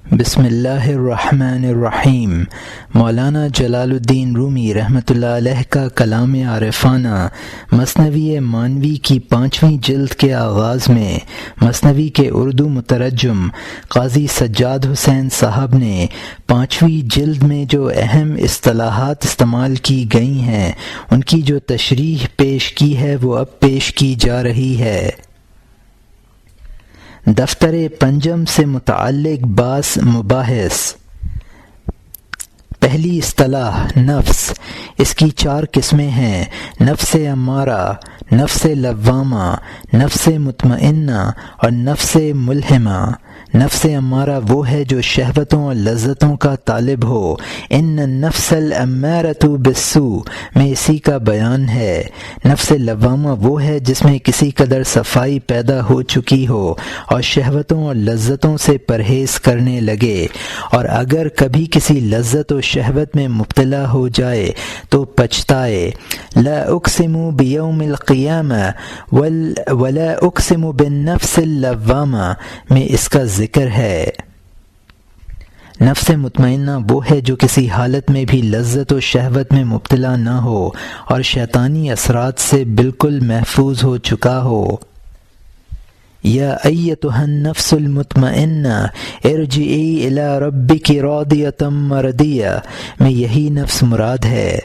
بسم اللہ الرحمن الرحیم۔ مولانا جلال الدین رومی رحمۃ اللہ علیہ کا کلام عارفانہ مثنوی مانوی کی 5ویں جلد کے آغاز میں مثنوی کے اردو مترجم قاضی سجاد حسین صاحب نے 5ویں جلد میں جو اہم اصطلاحات استعمال کی گئی ہیں ان کی جو تشریح پیش کی ہے وہ اب پیش کی جا رہی ہے۔ دفتر پنجم سے متعلق بعض مباحث۔ پہلی اصطلاح نفس، اس کی 4 قسمیں ہیں: نفس امارہ، نفس لوامہ، نفس مطمئنہ اور نفس ملہمہ۔ نفس امارہ وہ ہے جو شہوتوں اور لذتوں کا طالب ہو، ان النفس الامارۃ بالسوء میں اسی کا بیان ہے۔ نفس لوامہ وہ ہے جس میں کسی قدر صفائی پیدا ہو چکی ہو اور شہوتوں اور لذتوں سے پرہیز کرنے لگے، اور اگر کبھی کسی لذت و شہوت میں مبتلا ہو جائے تو پچھتائے۔ لا اقسم بیوم القیامہ ولا اقسم بالنفس اللوامہ میں اس کا ذکر ہے۔ نفس مطمئنہ وہ ہے جو کسی حالت میں بھی لذت و شہوت میں مبتلا نہ ہو اور شیطانی اثرات سے بالکل محفوظ ہو چکا ہو۔ یا ایتھا النفس المطمئنہ ارجعی الی ربک راضیۃ مرضیہ میں یہی نفس مراد ہے۔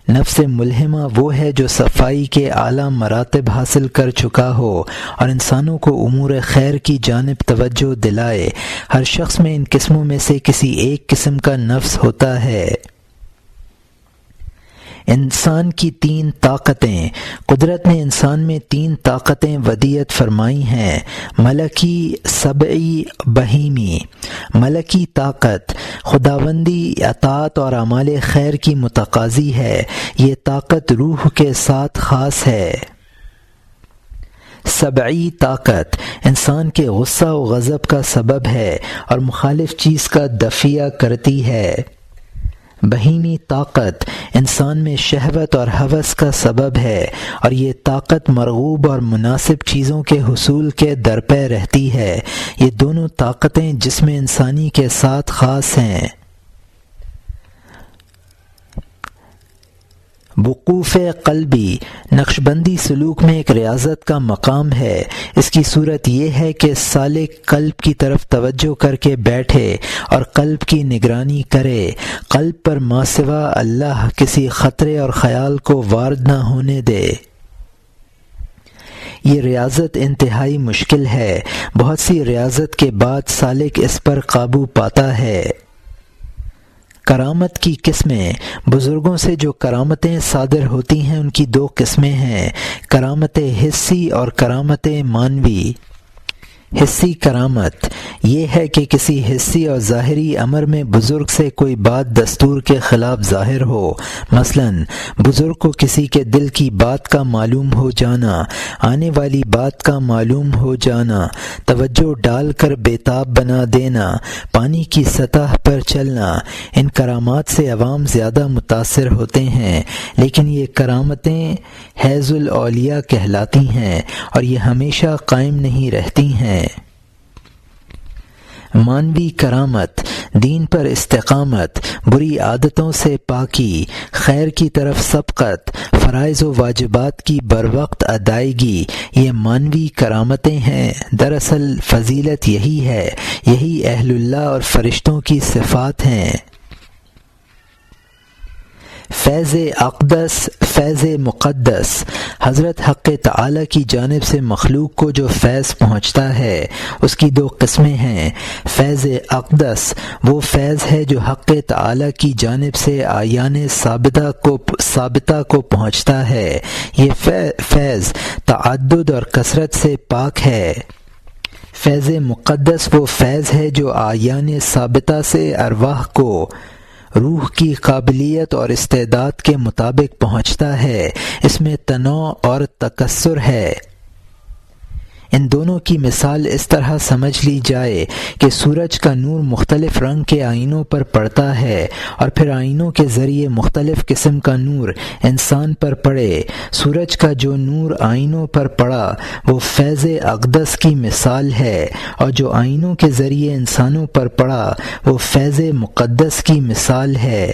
نفس ملہمہ وہ ہے جو صفائی کے اعلیٰ مراتب حاصل کر چکا ہو اور انسانوں کو امور خیر کی جانب توجہ دلائے۔ ہر شخص میں ان قسموں میں سے کسی ایک قسم کا نفس ہوتا ہے۔ انسان کی 3 طاقتیں۔ قدرت نے انسان میں 3 طاقتیں ودیعت فرمائی ہیں: ملکی، سبعی، بہیمی۔ ملکی طاقت خداوندی اطاعت اور اعمال خیر کی متقاضی ہے، یہ طاقت روح کے ساتھ خاص ہے۔ سبعی طاقت انسان کے غصہ و غضب کا سبب ہے اور مخالف چیز کا دفعہ کرتی ہے۔ بہیمی طاقت انسان میں شہوت اور ہوس کا سبب ہے اور یہ طاقت مرغوب اور مناسب چیزوں کے حصول کے درپے رہتی ہے۔ یہ دونوں طاقتیں جسم انسانی کے ساتھ خاص ہیں۔ وقوف قلبی نقشبندی سلوک میں ایک ریاضت کا مقام ہے۔ اس کی صورت یہ ہے کہ سالک قلب کی طرف توجہ کر کے بیٹھے اور قلب کی نگرانی کرے، قلب پر ما سوا اللہ کسی خطرے اور خیال کو وارد نہ ہونے دے۔ یہ ریاضت انتہائی مشکل ہے، بہت سی ریاضت کے بعد سالک اس پر قابو پاتا ہے۔ کرامت کی قسمیں۔ بزرگوں سے جو کرامتیں صادر ہوتی ہیں ان کی 2 قسمیں ہیں: کرامت حسی اور کرامت مانوی۔ حسی کرامت یہ ہے کہ کسی حسی اور ظاہری امر میں بزرگ سے کوئی بات دستور کے خلاف ظاہر ہو، مثلا بزرگ کو کسی کے دل کی بات کا معلوم ہو جانا، آنے والی بات کا معلوم ہو جانا، توجہ ڈال کر بےتاب بنا دینا، پانی کی سطح پر چلنا۔ ان کرامات سے عوام زیادہ متاثر ہوتے ہیں، لیکن یہ کرامتیں حیض الاولیاء کہلاتی ہیں اور یہ ہمیشہ قائم نہیں رہتی ہیں۔ مانوی کرامت دین پر استقامت، بری عادتوں سے پاکی، خیر کی طرف سبقت، فرائض و واجبات کی بروقت ادائیگی، یہ مانوی کرامتیں ہیں۔ دراصل فضیلت یہی ہے، یہی اہل اللہ اور فرشتوں کی صفات ہیں۔ فیض اقدس، فیض مقدس، حضرت حق تعالی کی جانب سے مخلوق کو جو فیض پہنچتا ہے اس کی 2 قسمیں ہیں۔ فیض اقدس وہ فیض ہے جو حق تعالی کی جانب سے اعیان ثابتہ کو پہنچتا ہے، یہ فیض تعدد اور کثرت سے پاک ہے۔ فیض مقدس وہ فیض ہے جو اعیان ثابتہ سے ارواح کو روح کی قابلیت اور استعداد کے مطابق پہنچتا ہے، اس میں تنوع اور تکثر ہے۔ ان دونوں کی مثال اس طرح سمجھ لی جائے کہ سورج کا نور مختلف رنگ کے آئینوں پر پڑتا ہے اور پھر آئینوں کے ذریعے مختلف قسم کا نور انسان پر پڑے۔ سورج کا جو نور آئینوں پر پڑا وہ فیض اقدس کی مثال ہے، اور جو آئینوں کے ذریعے انسانوں پر پڑا وہ فیض مقدس کی مثال ہے۔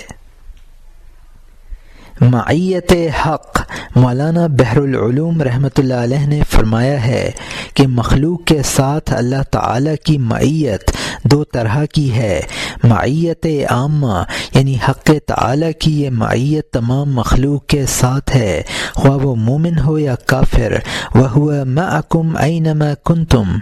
معیت حق، مولانا بحر العلوم رحمۃ اللہ علیہ نے فرمایا ہے کہ مخلوق کے ساتھ اللہ تعالیٰ کی معیت دو طرح کی ہے۔ معیت عامہ یعنی حق تعالیٰ کی یہ معیت تمام مخلوق کے ساتھ ہے، خواہ وہ مومن ہو یا کافر۔ وَهُوَ مَعَكُمْ أَيْنَمَا كُنْتُمْ،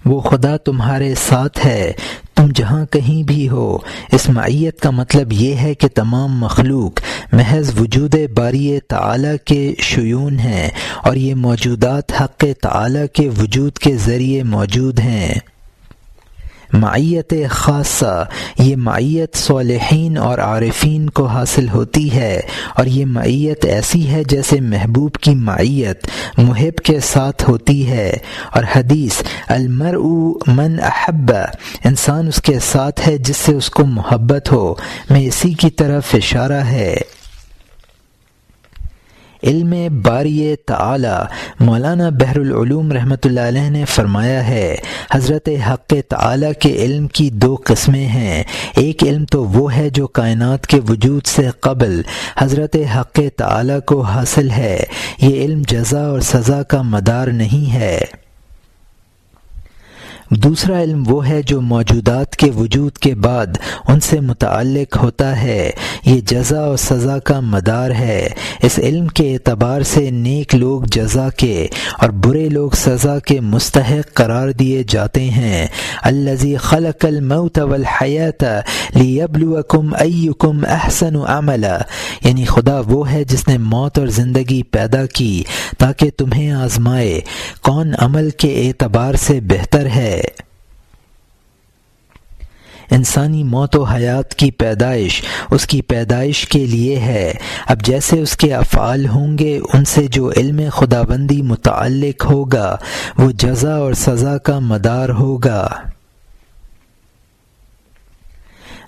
وہ خدا تمہارے ساتھ ہے تم جہاں کہیں بھی ہو۔ اس معیت کا مطلب یہ ہے کہ تمام مخلوق محض وجود باری تعالیٰ کے شیون ہیں، اور یہ موجودات حق تعالیٰ کے وجود کے ذریعے موجود ہیں۔ معیت خاصہ، یہ معیت صالحین اور عارفین کو حاصل ہوتی ہے، اور یہ معیت ایسی ہے جیسے محبوب کی معیت محب کے ساتھ ہوتی ہے۔ اور حدیث المرء من احب، انسان اس کے ساتھ ہے جس سے اس کو محبت ہو، میں اسی کی طرف اشارہ ہے۔ علم باری تعالی، مولانا بحر العلوم رحمۃ اللہ علیہ نے فرمایا ہے حضرت حق تعالی کے علم کی دو قسمیں ہیں۔ ایک علم تو وہ ہے جو کائنات کے وجود سے قبل حضرت حق تعالی کو حاصل ہے، یہ علم جزا اور سزا کا مدار نہیں ہے۔ دوسرا علم وہ ہے جو موجودات کے وجود کے بعد ان سے متعلق ہوتا ہے، یہ جزا اور سزا کا مدار ہے۔ اس علم کے اعتبار سے نیک لوگ جزا کے اور برے لوگ سزا کے مستحق قرار دیے جاتے ہیں۔ الذی خلق الموت والحیات لیبلوکم ایکم احسن عملا، یعنی خدا وہ ہے جس نے موت اور زندگی پیدا کی تاکہ تمہیں آزمائے کون عمل کے اعتبار سے بہتر ہے۔ انسانی موت و حیات کی پیدائش اس کی پیدائش کے لیے ہے۔ اب جیسے اس کے افعال ہوں گے ان سے جو علم خداوندی متعلق ہوگا وہ جزا اور سزا کا مدار ہوگا۔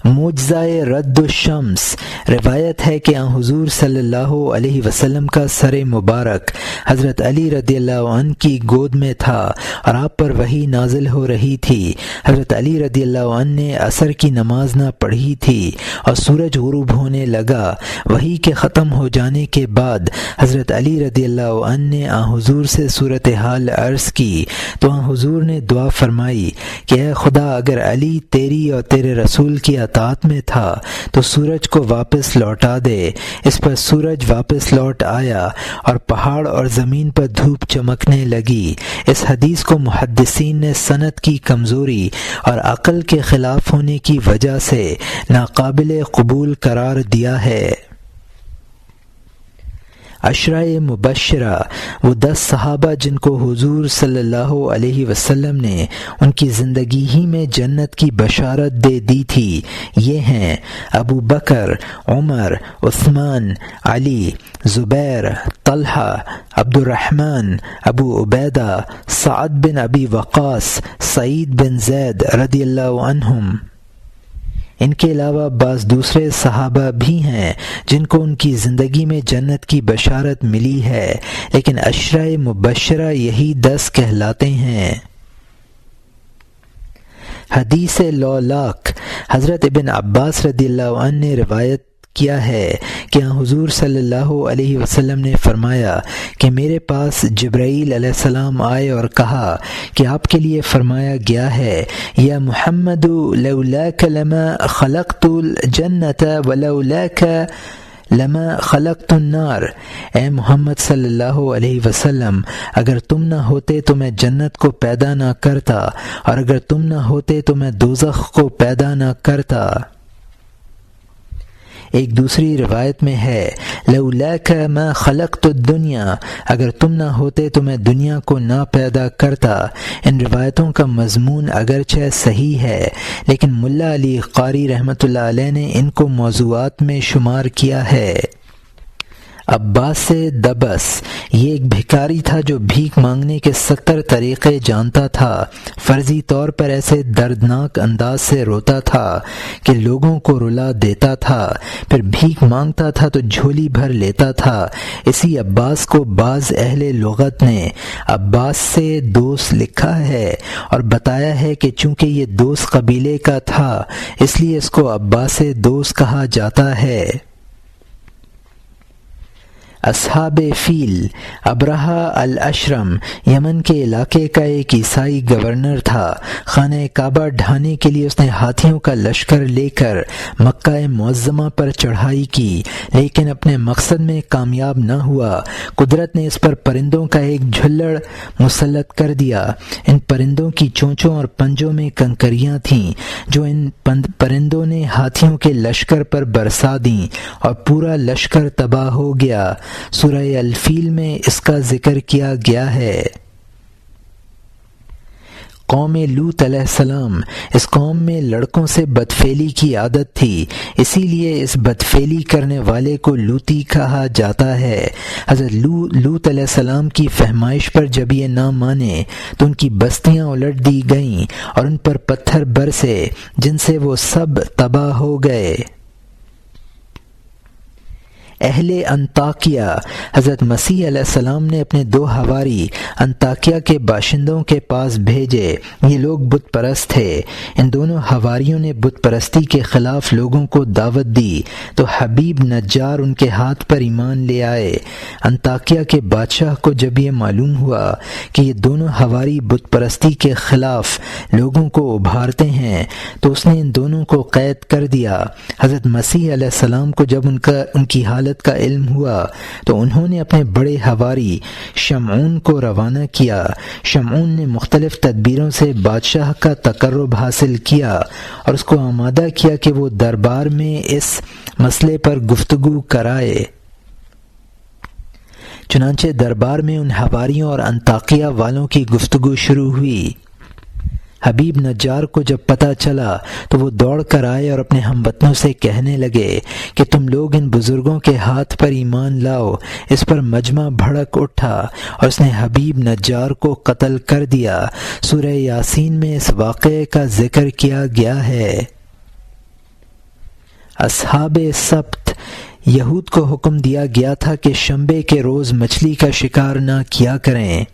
معجزہ رد الشمس، روایت ہے کہ حضور صلی اللہ علیہ وسلم کا سر مبارک حضرت علی رضی اللہ عنہ کی گود میں تھا اور آپ پر وحی نازل ہو رہی تھی۔ حضرت علی رضی اللہ عنہ نے عصر کی نماز نہ پڑھی تھی اور سورج غروب ہونے لگا۔ وحی کے ختم ہو جانے کے بعد حضرت علی رضی اللہ عنہ نے حضور سے صورتحال عرض کی تو حضور نے دعا فرمائی کہ اے خدا، اگر علی تیری اور تیرے رسول کی اطاعت میں تھا تو سورج کو واپس لوٹا دے۔ اس پر سورج واپس لوٹ آیا اور پہاڑ اور زمین پر دھوپ چمکنے لگی۔ اس حدیث کو محدثین نے سند کی کمزوری اور عقل کے خلاف ہونے کی وجہ سے ناقابل قبول قرار دیا ہے۔ عشرۂ مبشرہ، وہ 10 صحابہ جن کو حضور صلی اللہ علیہ وسلم نے ان کی زندگی ہی میں جنت کی بشارت دے دی تھی، یہ ہیں ابو بکر، عمر، عثمان، علی، زبیر، طلحہ، عبد الرحمن، ابو عبیدہ، سعد بن ابی وقاص، سعید بن زید رضی اللہ عنہم۔ ان کے علاوہ بعض دوسرے صحابہ بھی ہیں جن کو ان کی زندگی میں جنت کی بشارت ملی ہے، لیکن عشرۂ مبشرہ یہی 10 کہلاتے ہیں۔ حدیث لولاک، حضرت ابن عباس رضی اللہ عنہ نے روایت کیا ہے کہ حضور صلی اللہ علیہ وسلم نے فرمایا کہ میرے پاس جبرائیل علیہ السلام آئے اور کہا کہ آپ کے لیے فرمایا گیا ہے یا محمد لولاک لما خلقت الجنت ولولاک لما خلقت النار، اے محمد صلی اللہ علیہ وسلم، اگر تم نہ ہوتے تو میں جنت کو پیدا نہ کرتا، اور اگر تم نہ ہوتے تو میں دوزخ کو پیدا نہ کرتا۔ ایک دوسری روایت میں ہے لولاک ما خلقت الدنیا، اگر تم نہ ہوتے تو میں دنیا کو نہ پیدا کرتا۔ ان روایتوں کا مضمون اگرچہ صحیح ہے لیکن ملا علی قاری رحمۃ اللہ علیہ نے ان کو موضوعات میں شمار کیا ہے۔ عباس سے دبس یہ ایک بھکاری تھا جو بھیک مانگنے کے 70 طریقے جانتا تھا۔ فرضی طور پر ایسے دردناک انداز سے روتا تھا کہ لوگوں کو رلا دیتا تھا، پھر بھیک مانگتا تھا تو جھولی بھر لیتا تھا۔ اسی عباس کو بعض اہل لغت نے عباس سے دوست لکھا ہے اور بتایا ہے کہ چونکہ یہ دوست قبیلے کا تھا اس لیے اس کو عباس دوست کہا جاتا ہے۔ اصحاب فیل ابرہہ الاشرم یمن کے علاقے کا ایک عیسائی گورنر تھا۔ خانہ کعبہ ڈھانے کے لیے اس نے ہاتھیوں کا لشکر لے کر مکہ معظمہ پر چڑھائی کی، لیکن اپنے مقصد میں کامیاب نہ ہوا۔ قدرت نے اس پر پرندوں کا ایک جھلڑ مسلط کر دیا۔ ان پرندوں کی چونچوں اور پنجوں میں کنکریاں تھیں جو ان پرندوں نے ہاتھیوں کے لشکر پر برسا دیں اور پورا لشکر تباہ ہو گیا۔ سورہ الفیل میں اس کا ذکر کیا گیا ہے۔ قوم لوط علیہ السلام، اس قوم میں لڑکوں سے بدفعلی کی عادت تھی، اسی لیے اس بدفعلی کرنے والے کو لوطی کہا جاتا ہے۔ حضرت لوط علیہ السلام کی فہمائش پر جب یہ نہ مانے تو ان کی بستیاں الٹ دی گئیں اور ان پر پتھر برسے جن سے وہ سب تباہ ہو گئے۔ اہل انطاکیہ، حضرت مسیح علیہ السلام نے اپنے 2 حواری انطاکیہ کے باشندوں کے پاس بھیجے۔ یہ لوگ بت پرست تھے۔ ان دونوں حواریوں نے بت پرستی کے خلاف لوگوں کو دعوت دی تو حبیب نجار ان کے ہاتھ پر ایمان لے آئے۔ انطاکیہ کے بادشاہ کو جب یہ معلوم ہوا کہ یہ دونوں حواری بت پرستی کے خلاف لوگوں کو ابھارتے ہیں تو اس نے ان دونوں کو قید کر دیا۔ حضرت مسیح علیہ السلام کو جب ان کی حالت کا علم ہوا تو انہوں نے اپنے بڑے حواری شمعون کو روانہ کیا۔ شمعون نے مختلف تدبیروں سے بادشاہ کا تقرب حاصل کیا اور اس کو آمادہ کیا کہ وہ دربار میں اس مسئلے پر گفتگو کرائے۔ چنانچہ دربار میں ان حواریوں اور انطاکیہ والوں کی گفتگو شروع ہوئی۔ حبیب نجار کو جب پتہ چلا تو وہ دوڑ کر آئے اور اپنے ہم وطنوں سے کہنے لگے کہ تم لوگ ان بزرگوں کے ہاتھ پر ایمان لاؤ۔ اس پر مجمع بھڑک اٹھا اور اس نے حبیب نجار کو قتل کر دیا۔ سورہ یاسین میں اس واقعے کا ذکر کیا گیا ہے۔ اصحاب سبت، یہود کو حکم دیا گیا تھا کہ شنبے کے روز مچھلی کا شکار نہ کیا کریں۔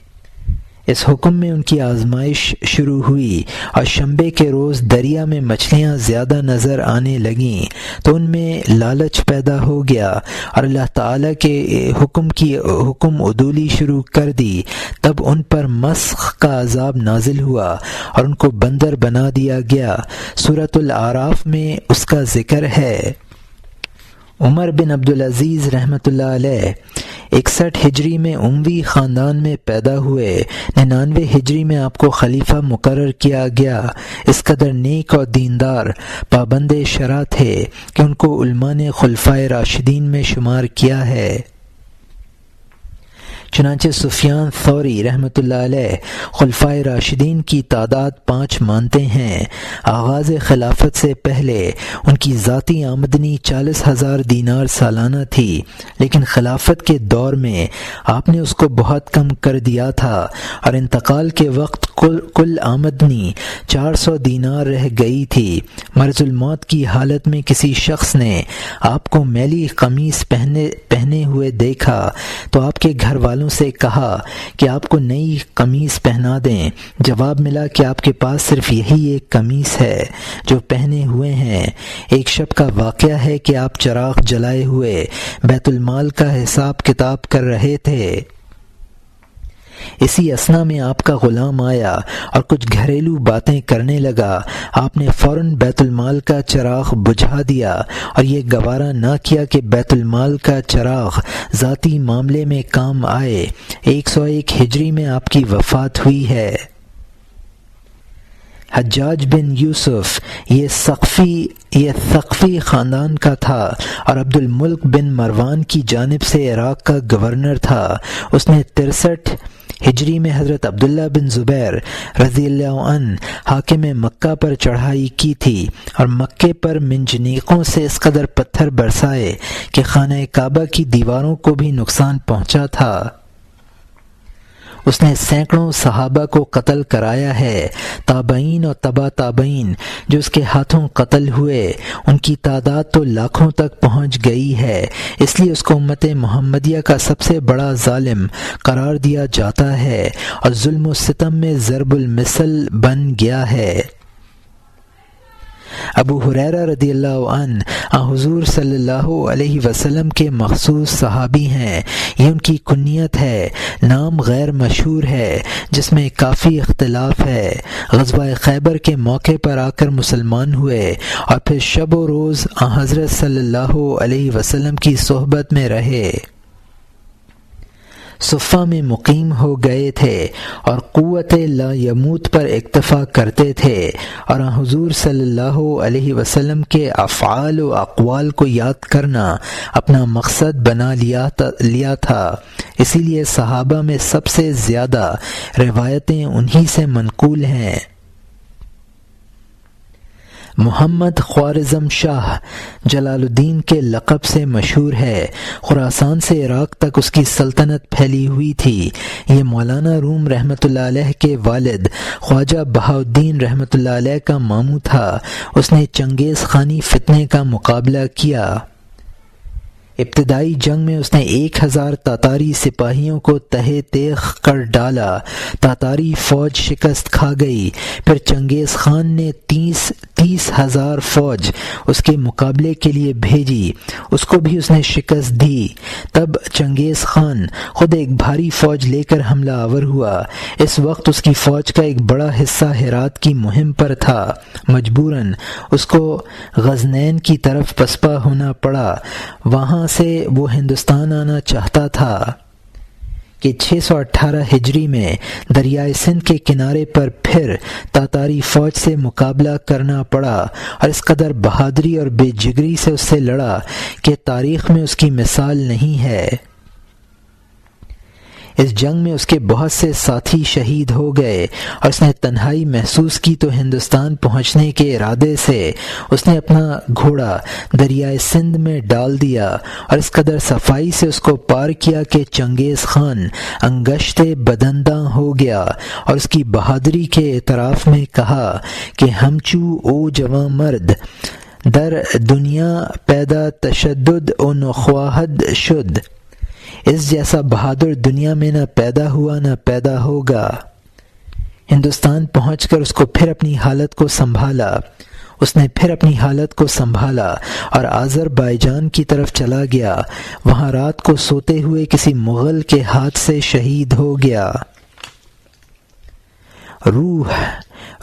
اس حکم میں ان کی آزمائش شروع ہوئی اور شنبے کے روز دریا میں مچھلیاں زیادہ نظر آنے لگیں تو ان میں لالچ پیدا ہو گیا اور اللہ تعالیٰ کے حکم عدولی شروع کر دی۔ تب ان پر مسخ کا عذاب نازل ہوا اور ان کو بندر بنا دیا گیا۔ سورۃ الاعراف میں اس کا ذکر ہے۔ عمر بن عبدالعزیز رحمۃ اللہ علیہ 61 ہجری میں اموی خاندان میں پیدا ہوئے۔ 99 ہجری میں آپ کو خلیفہ مقرر کیا گیا۔ اس قدر نیک اور دیندار پابند شرع تھے کہ ان کو علماء نے خلفائے راشدین میں شمار کیا ہے۔ چنانچہ سفیان ثوری رحمۃ اللہ علیہ خلفائے راشدین کی تعداد 5 مانتے ہیں۔ آغاز خلافت سے پہلے ان کی ذاتی آمدنی 40,000 دینار سالانہ تھی، لیکن خلافت کے دور میں آپ نے اس کو بہت کم کر دیا تھا اور انتقال کے وقت کل آمدنی 400 دینار رہ گئی تھی۔ مرض الموت کی حالت میں کسی شخص نے آپ کو میلی قمیص پہنے ہوئے دیکھا تو آپ کے گھر والوں سے کہا کہ آپ کو نئی قمیص پہنا دیں۔ جواب ملا کہ آپ کے پاس صرف یہی ایک قمیص ہے جو پہنے ہوئے ہیں۔ ایک شب کا واقعہ ہے کہ آپ چراغ جلائے ہوئے بیت المال کا حساب کتاب کر رہے تھے۔ اسی اثنا میں آپ کا غلام آیا اور کچھ گھریلو باتیں کرنے لگا۔ آپ نے فوراً بیت المال کا چراغ بجھا دیا اور یہ گوارا نہ کیا کہ بیت المال کا چراغ ذاتی معاملے میں کام آئے۔ 101 ہجری میں آپ کی وفات ہوئی ہے۔ حجاج بن یوسف یہ ثقفی خاندان کا تھا اور عبد الملک بن مروان کی جانب سے عراق کا گورنر تھا۔ اس نے 63 ہجری میں حضرت عبداللہ بن زبیر رضی اللہ عنہ حاکم مکہ پر چڑھائی کی تھی اور مکے پر منجنیقوں سے اس قدر پتھر برسائے کہ خانہ کعبہ کی دیواروں کو بھی نقصان پہنچا تھا۔ اس نے سینکڑوں صحابہ کو قتل کرایا ہے۔ تابعین اور تبا تابعین جو اس کے ہاتھوں قتل ہوئے ان کی تعداد تو لاکھوں تک پہنچ گئی ہے، اس لیے اس کو امت محمدیہ کا سب سے بڑا ظالم قرار دیا جاتا ہے اور ظلم و ستم میں ضرب المثل بن گیا ہے۔ ابو ہریرہ رضی اللہ عنہ حضور صلی اللہ علیہ وسلم کے مخصوص صحابی ہیں۔ یہ ان کی کنیت ہے، نام غیر مشہور ہے جس میں کافی اختلاف ہے۔ غزوہ خیبر کے موقع پر آ کر مسلمان ہوئے اور پھر شب و روز حضرت صلی اللہ علیہ وسلم کی صحبت میں رہے، صفہ میں مقیم ہو گئے تھے اور قوت لا یموت پر اکتفا کرتے تھے، اور حضور صلی اللہ علیہ وسلم کے افعال و اقوال کو یاد کرنا اپنا مقصد بنا لیا تھا۔ اسی لیے صحابہ میں سب سے زیادہ روایتیں انہی سے منقول ہیں۔ محمد خوارزم شاہ جلال الدین کے لقب سے مشہور ہے۔ خراسان سے عراق تک اس کی سلطنت پھیلی ہوئی تھی۔ یہ مولانا روم رحمۃ اللہ علیہ کے والد خواجہ بہاؤالدین رحمۃ اللہ علیہ کا ماموں تھا۔ اس نے چنگیز خانی فتنے کا مقابلہ کیا۔ ابتدائی جنگ میں اس نے 1000 تاتاری سپاہیوں کو تہہ تیغ کر ڈالا۔ تاتاری فوج شکست کھا گئی۔ پھر چنگیز خان نے 30,000 فوج اس کے مقابلے کے لیے بھیجی، اس کو بھی اس نے شکست دی۔ تب چنگیز خان خود ایک بھاری فوج لے کر حملہ آور ہوا۔ اس وقت اس کی فوج کا ایک بڑا حصہ ہرات کی مہم پر تھا۔ مجبوراً اس کو غزنین کی طرف پسپا ہونا پڑا۔ وہاں سے وہ ہندوستان آنا چاہتا تھا کہ 618 ہجری میں دریائے سندھ کے کنارے پر پھر تاتاری فوج سے مقابلہ کرنا پڑا اور اس قدر بہادری اور بے جگری سے اس سے لڑا کہ تاریخ میں اس کی مثال نہیں ہے۔ اس جنگ میں اس کے بہت سے ساتھی شہید ہو گئے اور اس نے تنہائی محسوس کی تو ہندوستان پہنچنے کے ارادے سے اس نے اپنا گھوڑا دریائے سندھ میں ڈال دیا اور اس قدر صفائی سے اس کو پار کیا کہ چنگیز خان انگشت بدنداں ہو گیا اور اس کی بہادری کے اعتراف میں کہا کہ ہمچو او جواں مرد در دنیا پیدا تشدد و نخواہد شد، اس جیسا بہادر دنیا میں نہ پیدا ہوا نہ پیدا ہوگا۔ ہندوستان پہنچ کر اس کو پھر اپنی حالت کو سنبھالا اور آذربائیجان کی طرف چلا گیا۔ وہاں رات کو سوتے ہوئے کسی مغل کے ہاتھ سے شہید ہو گیا۔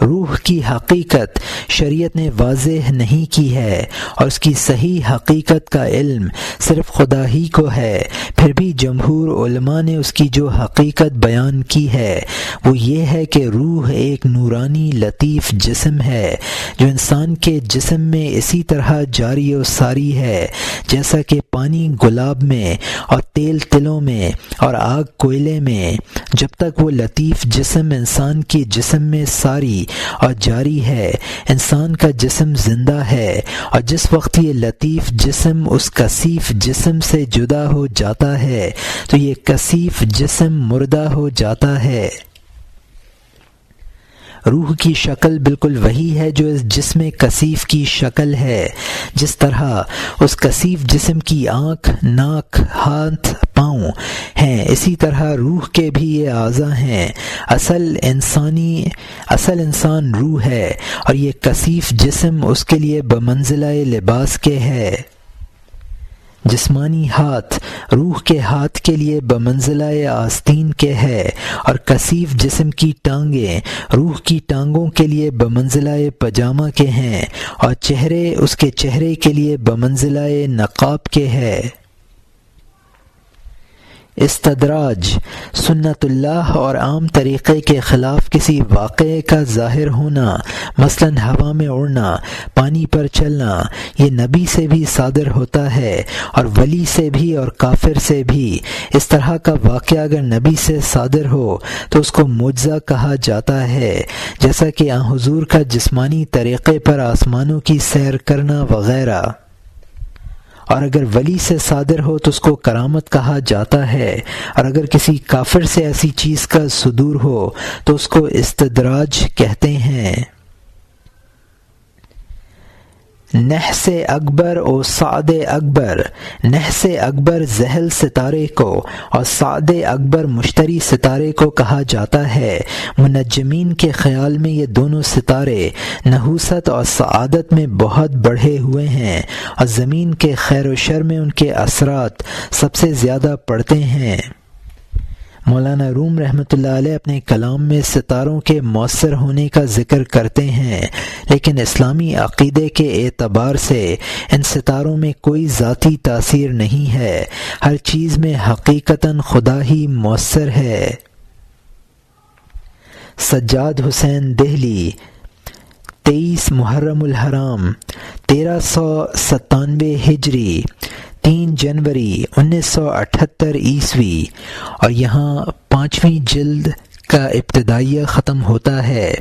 روح کی حقیقت شریعت نے واضح نہیں کی ہے اور اس کی صحیح حقیقت کا علم صرف خدا ہی کو ہے۔ پھر بھی جمہور علماء نے اس کی جو حقیقت بیان کی ہے وہ یہ ہے کہ روح ایک نورانی لطیف جسم ہے جو انسان کے جسم میں اسی طرح جاری و ساری ہے جیسا کہ پانی گلاب میں اور تیل تلوں میں اور آگ کوئلے میں۔ جب تک وہ لطیف جسم انسان کے جسم میں ساری اور جاری ہے انسان کا جسم زندہ ہے، اور جس وقت یہ لطیف جسم اس کثیف جسم سے جدا ہو جاتا ہے تو یہ کثیف جسم مردہ ہو جاتا ہے۔ روح کی شکل بالکل وہی ہے جو اس جسم کثیف کی شکل ہے۔ جس طرح اس کثیف جسم کی آنکھ، ناک، ہاتھ، پاؤں ہیں، اسی طرح روح کے بھی یہ اعضاء ہیں۔ اصل انسان روح ہے اور یہ کثیف جسم اس کے لیے بمنزلہ لباس کے ہے۔ جسمانی ہاتھ روح کے ہاتھ کے لیے بمنزلہ آستین کے ہے اور کثیف جسم کی ٹانگیں روح کی ٹانگوں کے لیے بمنزلہ پجامہ کے ہیں، اور چہرے اس کے چہرے کے لیے بمنزلہ نقاب کے ہے۔ استدراج سنت اللہ اور عام طریقے کے خلاف کسی واقعے کا ظاہر ہونا، مثلاً ہوا میں اڑنا، پانی پر چلنا، یہ نبی سے بھی صادر ہوتا ہے اور ولی سے بھی اور کافر سے بھی۔ اس طرح کا واقعہ اگر نبی سے صادر ہو تو اس کو معجزہ کہا جاتا ہے، جیسا کہ آن حضور کا جسمانی طریقے پر آسمانوں کی سیر کرنا وغیرہ۔ اور اگر ولی سے صادر ہو تو اس کو کرامت کہا جاتا ہے، اور اگر کسی کافر سے ایسی چیز کا صدور ہو تو اس کو استدراج کہتے ہیں۔ نحس اکبر و سعد اکبر، نحس اکبر ذیل ستارے کو اور سعد اکبر مشتری ستارے کو کہا جاتا ہے۔ منجمین کے خیال میں یہ دونوں ستارے نحوست اور سعادت میں بہت بڑھے ہوئے ہیں، اور زمین کے خیر و شر میں ان کے اثرات سب سے زیادہ پڑتے ہیں۔ مولانا روم رحمۃ اللہ علیہ اپنے کلام میں ستاروں کے مؤثر ہونے کا ذکر کرتے ہیں، لیکن اسلامی عقیدے کے اعتبار سے ان ستاروں میں کوئی ذاتی تاثیر نہیں ہے، ہر چیز میں حقیقتاً خدا ہی مؤثر ہے۔ سجاد حسین دہلی، 23 محرم الحرام 1397 ہجری، 3 جنوری 1978 عیسوی، اور یہاں 5ویں جلد کا ابتدائیہ ختم ہوتا ہے۔